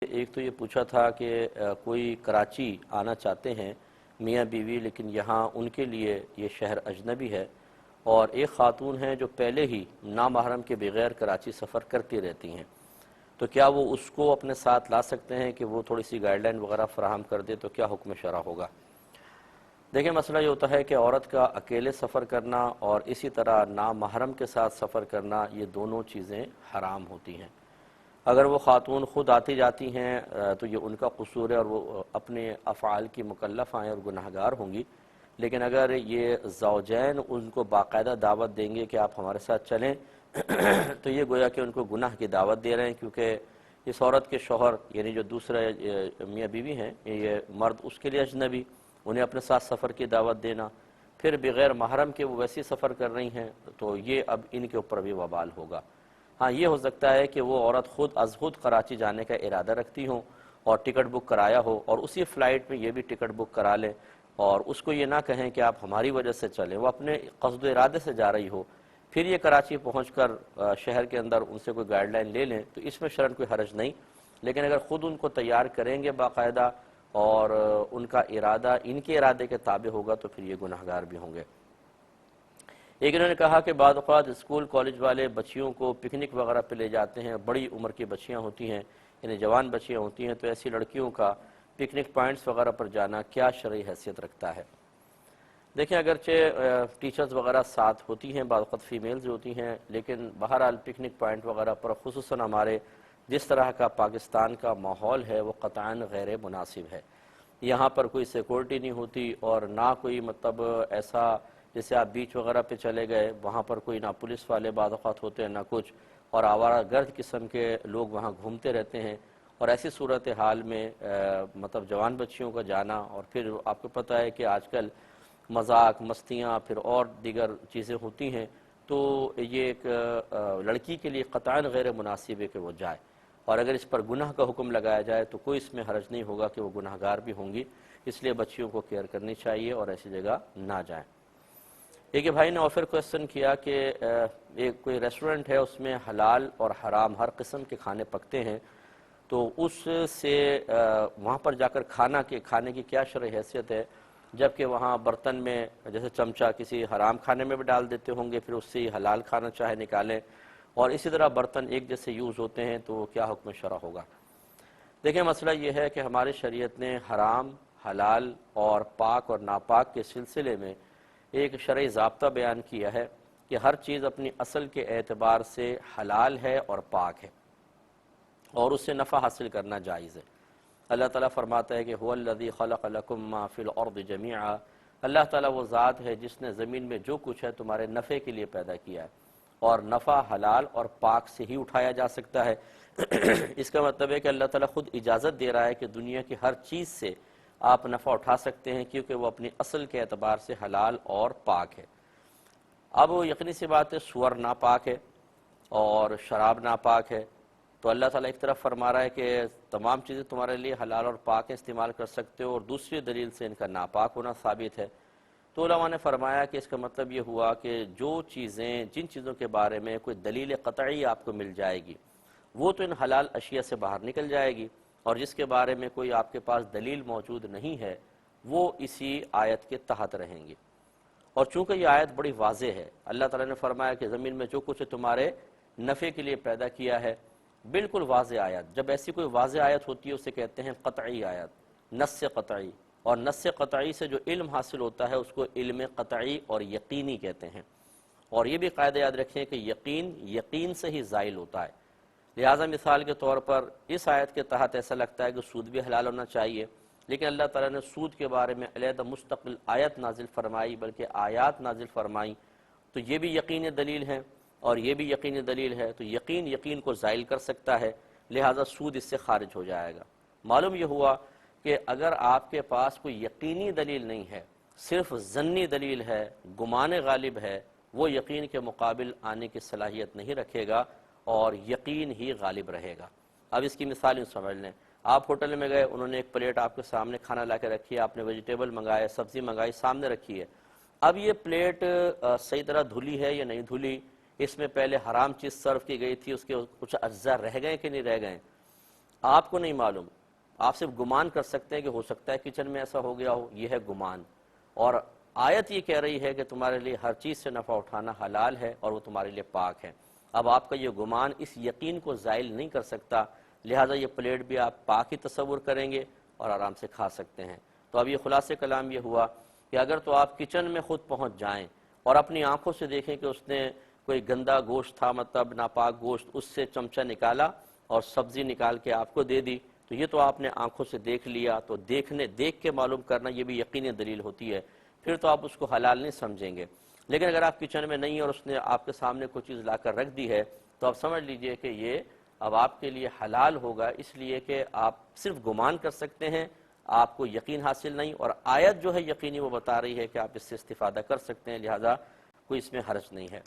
ایک تو یہ پوچھا تھا کہ کوئی کراچی آنا چاہتے ہیں میاں بیوی، لیکن یہاں ان کے لیے یہ شہر اجنبی ہے، اور ایک خاتون ہیں جو پہلے ہی نامحرم کے بغیر کراچی سفر کرتی رہتی ہیں، تو کیا وہ اس کو اپنے ساتھ لا سکتے ہیں کہ وہ تھوڑی سی گائیڈ لائن وغیرہ فراہم کر دے؟ تو کیا حکم شرع ہوگا؟ دیکھیں، مسئلہ یہ ہوتا ہے کہ عورت کا اکیلے سفر کرنا اور اسی طرح نامحرم کے ساتھ سفر کرنا، یہ دونوں چیزیں حرام ہوتی ہیں۔ اگر وہ خاتون خود آتی جاتی ہیں تو یہ ان کا قصور ہے اور وہ اپنے افعال کی مکلف ہیں اور گناہگار ہوں گی، لیکن اگر یہ زوجین ان کو باقاعدہ دعوت دیں گے کہ آپ ہمارے ساتھ چلیں تو یہ گویا کہ ان کو گناہ کی دعوت دے رہے ہیں، کیونکہ اس عورت کے شوہر یعنی جو دوسرے میاں بیوی ہیں، یہ مرد اس کے لیے اجنبی، انہیں اپنے ساتھ سفر کی دعوت دینا، پھر بغیر محرم کے وہ ویسی سفر کر رہی ہیں، تو یہ اب ان کے اوپر بھی وبال ہوگا۔ ہاں، یہ ہو سکتا ہے کہ وہ عورت خود از خود کراچی جانے کا ارادہ رکھتی ہوں اور ٹکٹ بک کرایا ہو، اور اسی فلائٹ میں یہ بھی ٹکٹ بک کرا لیں اور اس کو یہ نہ کہیں کہ آپ ہماری وجہ سے چلیں، وہ اپنے قصد و ارادے سے جا رہی ہو، پھر یہ کراچی پہنچ کر شہر کے اندر ان سے کوئی گائیڈ لائن لے لیں تو اس میں شرعاً کوئی حرج نہیں، لیکن اگر خود ان کو تیار کریں گے باقاعدہ اور ان کا ارادہ ان کے ارادے کے تابع ہوگا تو پھر یہ گناہگار بھی ہوں گے۔ ایک انہوں نے کہا کہ بعض اوقات اسکول کالج والے بچیوں کو پکنک وغیرہ پہ لے جاتے ہیں، بڑی عمر کی بچیاں ہوتی ہیں، یعنی جوان بچیاں ہوتی ہیں، تو ایسی لڑکیوں کا پکنک پوائنٹس وغیرہ پر جانا کیا شرعی حیثیت رکھتا ہے؟ دیکھیں، اگرچہ ٹیچرز وغیرہ ساتھ ہوتی ہیں، بعض اوقات فیمیلز ہوتی ہیں، لیکن بہرحال پکنک پوائنٹ وغیرہ پر خصوصاً ہمارے جس طرح کا پاکستان کا ماحول ہے وہ قطعاً غیر مناسب ہے۔ یہاں پر کوئی سیکورٹی نہیں ہوتی اور نہ کوئی مطلب ایسا جیسے آپ بیچ وغیرہ پہ چلے گئے، وہاں پر کوئی نہ پولیس والے بعض اوقات ہوتے ہیں نہ کچھ، اور آوارہ گرد قسم کے لوگ وہاں گھومتے رہتے ہیں، اور ایسی صورتحال میں مطلب جوان بچیوں کا جانا، اور پھر آپ کو پتہ ہے کہ آج کل مذاق مستیاں پھر اور دیگر چیزیں ہوتی ہیں، تو یہ ایک لڑکی کے لیے قطعاً غیر مناسب ہے کہ وہ جائے، اور اگر اس پر گناہ کا حکم لگایا جائے تو کوئی اس میں حرج نہیں ہوگا کہ وہ گناہگار بھی ہوں گی، اس لیے بچیوں کو کیئر کرنی چاہیے اور ایسی جگہ نہ جائیں۔ ایک بھائی نے آفر کویسچن کیا کہ ایک کوئی ریسٹورنٹ ہے، اس میں حلال اور حرام ہر قسم کے کھانے پکتے ہیں، تو اس سے وہاں پر جا کر کھانے کی کیا شرعی حیثیت ہے، جبکہ وہاں برتن میں جیسے چمچہ کسی حرام کھانے میں بھی ڈال دیتے ہوں گے، پھر اس سے حلال کھانا چاہے نکالیں، اور اسی طرح برتن ایک جیسے یوز ہوتے ہیں، تو کیا حکم شرع ہوگا؟ دیکھیں، مسئلہ یہ ہے کہ ہماری شریعت نے حرام، حلال اور پاک اور ناپاک کے سلسلے میں ایک شرعی ضابطہ بیان کیا ہے کہ ہر چیز اپنی اصل کے اعتبار سے حلال ہے اور پاک ہے، اور اس سے نفع حاصل کرنا جائز ہے۔ اللہ تعالیٰ فرماتا ہے کہ هو الذی خلق لکم ما فی الارض جمیعا، اللہ تعالیٰ وہ ذات ہے جس نے زمین میں جو کچھ ہے تمہارے نفع کے لیے پیدا کیا ہے، اور نفع حلال اور پاک سے ہی اٹھایا جا سکتا ہے۔ اس کا مطلب ہے کہ اللہ تعالیٰ خود اجازت دے رہا ہے کہ دنیا کی ہر چیز سے آپ نفع اٹھا سکتے ہیں، کیونکہ وہ اپنی اصل کے اعتبار سے حلال اور پاک ہے۔ اب وہ یقینی سی بات ہے سور ناپاک ہے اور شراب ناپاک ہے، تو اللہ تعالیٰ ایک طرف فرما رہا ہے کہ تمام چیزیں تمہارے لیے حلال اور پاک استعمال کر سکتے ہو، اور دوسری دلیل سے ان کا ناپاک ہونا ثابت ہے۔ تو علماء نے فرمایا کہ اس کا مطلب یہ ہوا کہ جن چیزوں کے بارے میں کوئی دلیل قطعی آپ کو مل جائے گی، وہ تو ان حلال اشیاء سے باہر نکل جائے گی، اور جس کے بارے میں کوئی آپ کے پاس دلیل موجود نہیں ہے وہ اسی آیت کے تحت رہیں گی۔ اور چونکہ یہ آیت بڑی واضح ہے، اللہ تعالیٰ نے فرمایا کہ زمین میں جو کچھ تمہارے نفع کے لیے پیدا کیا ہے، بالکل واضح آیت، جب ایسی کوئی واضح آیت ہوتی ہے اسے کہتے ہیں قطعی آیت، نص قطعی، اور نص قطعی سے جو علم حاصل ہوتا ہے اس کو علم قطعی اور یقینی کہتے ہیں، اور یہ بھی قاعدہ یاد رکھیں کہ یقین سے ہی زائل ہوتا ہے۔ لہٰذا مثال کے طور پر اس آیت کے تحت ایسا لگتا ہے کہ سود بھی حلال ہونا چاہیے، لیکن اللہ تعالیٰ نے سود کے بارے میں علیحدہ مستقل آیت نازل فرمائی، بلکہ آیات نازل فرمائی، تو یہ بھی یقین دلیل ہے اور یہ بھی یقین دلیل ہے، تو یقین کو زائل کر سکتا ہے، لہٰذا سود اس سے خارج ہو جائے گا۔ معلوم یہ ہوا کہ اگر آپ کے پاس کوئی یقینی دلیل نہیں ہے، صرف ظنی دلیل ہے، گمان غالب ہے، وہ یقین کے مقابل آنے کی صلاحیت نہیں رکھے گا اور یقین ہی غالب رہے گا۔ اب اس کی مثال یوں سمجھ لیں، آپ ہوٹل میں گئے، انہوں نے ایک پلیٹ آپ کے سامنے کھانا لا کے رکھی ہے، آپ نے ویجیٹیبل منگائے، سبزی منگائی، سامنے رکھی ہے۔ اب یہ پلیٹ صحیح طرح دھلی ہے یا نہیں دھلی، اس میں پہلے حرام چیز سرو کی گئی تھی، اس کے کچھ اجزاء رہ گئے کہ نہیں رہ گئے، آپ کو نہیں معلوم، آپ صرف گمان کر سکتے ہیں کہ ہو سکتا ہے کچن میں ایسا ہو گیا ہو، یہ ہے گمان۔ اور آیت یہ کہہ رہی ہے کہ تمہارے لیے ہر چیز سے نفع اٹھانا حلال ہے اور وہ تمہارے لیے پاک ہے۔ اب آپ کا یہ گمان اس یقین کو زائل نہیں کر سکتا، لہٰذا یہ پلیٹ بھی آپ پاک ہی تصور کریں گے اور آرام سے کھا سکتے ہیں۔ تو اب یہ خلاصہ کلام یہ ہوا کہ اگر تو آپ کچن میں خود پہنچ جائیں اور اپنی آنکھوں سے دیکھیں کہ اس نے کوئی گندا گوشت تھا، مطلب ناپاک گوشت، اس سے چمچہ نکالا اور سبزی نکال کے آپ کو دے دی، تو یہ تو آپ نے آنکھوں سے دیکھ لیا، تو دیکھ کے معلوم کرنا یہ بھی یقینی دلیل ہوتی ہے، پھر تو آپ اس کو حلال نہیں سمجھیں گے۔ لیکن اگر آپ کچن میں نہیں اور اس نے آپ کے سامنے کوئی چیز لا کر رکھ دی ہے تو آپ سمجھ لیجئے کہ یہ اب آپ کے لیے حلال ہوگا، اس لیے کہ آپ صرف گمان کر سکتے ہیں، آپ کو یقین حاصل نہیں، اور آیت جو ہے یقینی وہ بتا رہی ہے کہ آپ اس سے استفادہ کر سکتے ہیں، لہذا کوئی اس میں حرج نہیں ہے۔